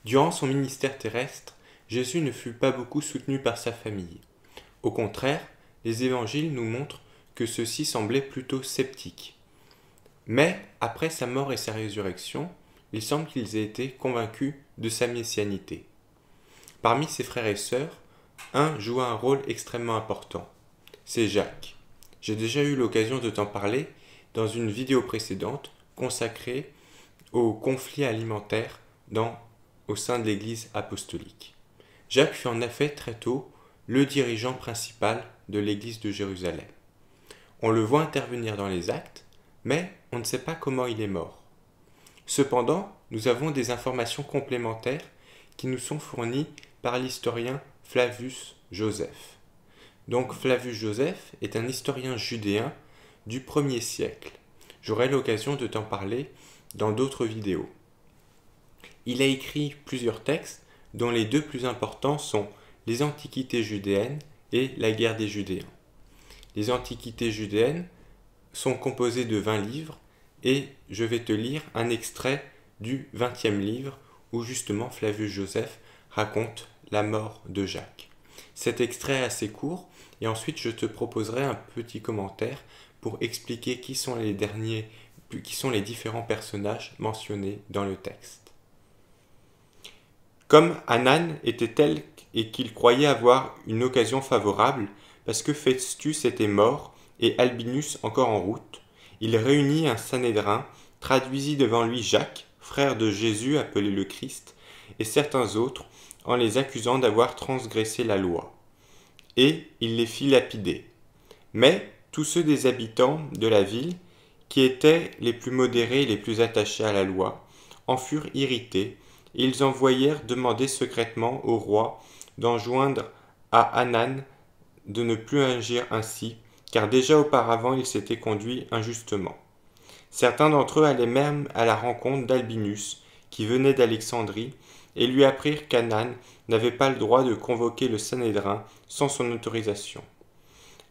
Durant son ministère terrestre, Jésus ne fut pas beaucoup soutenu par sa famille. Au contraire, les évangiles nous montrent que ceux-ci semblaient plutôt sceptiques. Mais, après sa mort et sa résurrection, il semble qu'ils aient été convaincus de sa messianité. Parmi ses frères et sœurs, un joua un rôle extrêmement important. C'est Jacques. J'ai déjà eu l'occasion de t'en parler dans une vidéo précédente consacrée aux conflits alimentaires au sein de l'Église apostolique. Jacques fut en effet très tôt le dirigeant principal de l'Église de Jérusalem. On le voit intervenir dans les actes, mais on ne sait pas comment il est mort. Cependant, nous avons des informations complémentaires qui nous sont fournies par l'historien Flavius Joseph. Donc Flavius Joseph est un historien judéen du 1er siècle. J'aurai l'occasion de t'en parler dans d'autres vidéos. Il a écrit plusieurs textes dont les deux plus importants sont les Antiquités judéennes et la guerre des Judéens. Les Antiquités judéennes sont composées de 20 livres et je vais te lire un extrait du 20e livre où justement Flavius Joseph raconte la mort de Jacques. Cet extrait est assez court et ensuite je te proposerai un petit commentaire pour expliquer qui sont les différents personnages mentionnés dans le texte. Comme Anan était tel et qu'il croyait avoir une occasion favorable, parce que Festus était mort et Albinus encore en route, il réunit un Sanhédrin, traduisit devant lui Jacques, frère de Jésus appelé le Christ, et certains autres, en les accusant d'avoir transgressé la loi. Et il les fit lapider. Mais tous ceux des habitants de la ville, qui étaient les plus modérés et les plus attachés à la loi, en furent irrités, et ils envoyèrent demander secrètement au roi d'enjoindre à Anan de ne plus agir ainsi, car déjà auparavant il s'était conduit injustement. Certains d'entre eux allaient même à la rencontre d'Albinus, qui venait d'Alexandrie, et lui apprirent qu'Anan n'avait pas le droit de convoquer le Sanhédrin sans son autorisation.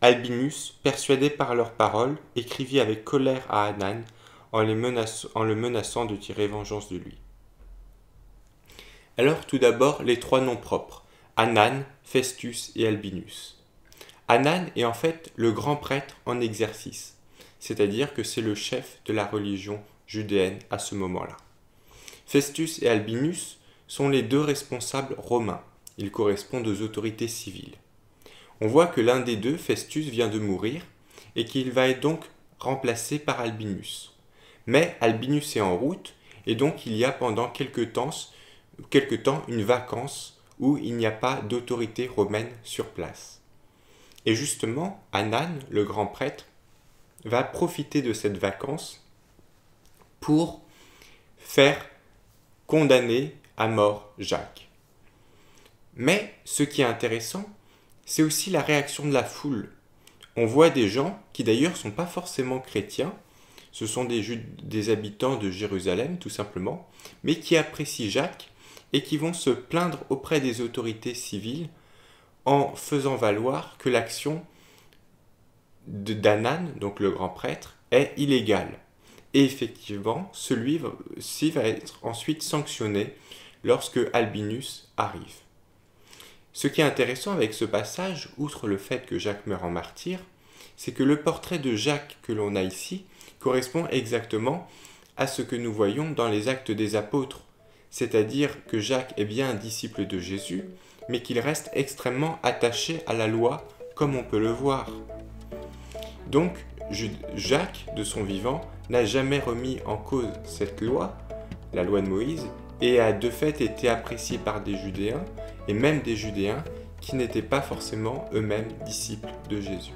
Albinus, persuadé par leurs paroles, écrivit avec colère à Anan en le menaçant de tirer vengeance de lui. Alors tout d'abord les trois noms propres, Anan, Festus et Albinus. Anan est en fait le grand prêtre en exercice, c'est-à-dire que c'est le chef de la religion judéenne à ce moment-là. Festus et Albinus sont les deux responsables romains, ils correspondent aux autorités civiles. On voit que l'un des deux, Festus, vient de mourir et qu'il va être donc remplacé par Albinus. Mais Albinus est en route et donc il y a pendant quelque temps une vacance où il n'y a pas d'autorité romaine sur place. Et justement, Anan, le grand prêtre, va profiter de cette vacance pour faire condamner à mort Jacques. Mais ce qui est intéressant, c'est aussi la réaction de la foule. On voit des gens qui d'ailleurs ne sont pas forcément chrétiens, ce sont des habitants de Jérusalem tout simplement, mais qui apprécient Jacques et qui vont se plaindre auprès des autorités civiles en faisant valoir que l'action d'Anan, donc le grand prêtre, est illégale. Et effectivement, celui-ci va être ensuite sanctionné lorsque Albinus arrive. Ce qui est intéressant avec ce passage, outre le fait que Jacques meurt en martyr, c'est que le portrait de Jacques que l'on a ici correspond exactement à ce que nous voyons dans les Actes des Apôtres, c'est-à-dire que Jacques est bien un disciple de Jésus, mais qu'il reste extrêmement attaché à la loi, comme on peut le voir. Donc, Jacques, de son vivant, n'a jamais remis en cause cette loi, la loi de Moïse, et a de fait été apprécié par des Judéens, et même des Judéens qui n'étaient pas forcément eux-mêmes disciples de Jésus.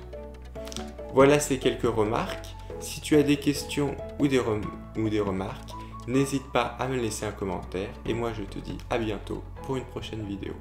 Voilà ces quelques remarques. Si tu as des questions ou des remarques, n'hésite pas à me laisser un commentaire, et moi je te dis à bientôt pour une prochaine vidéo.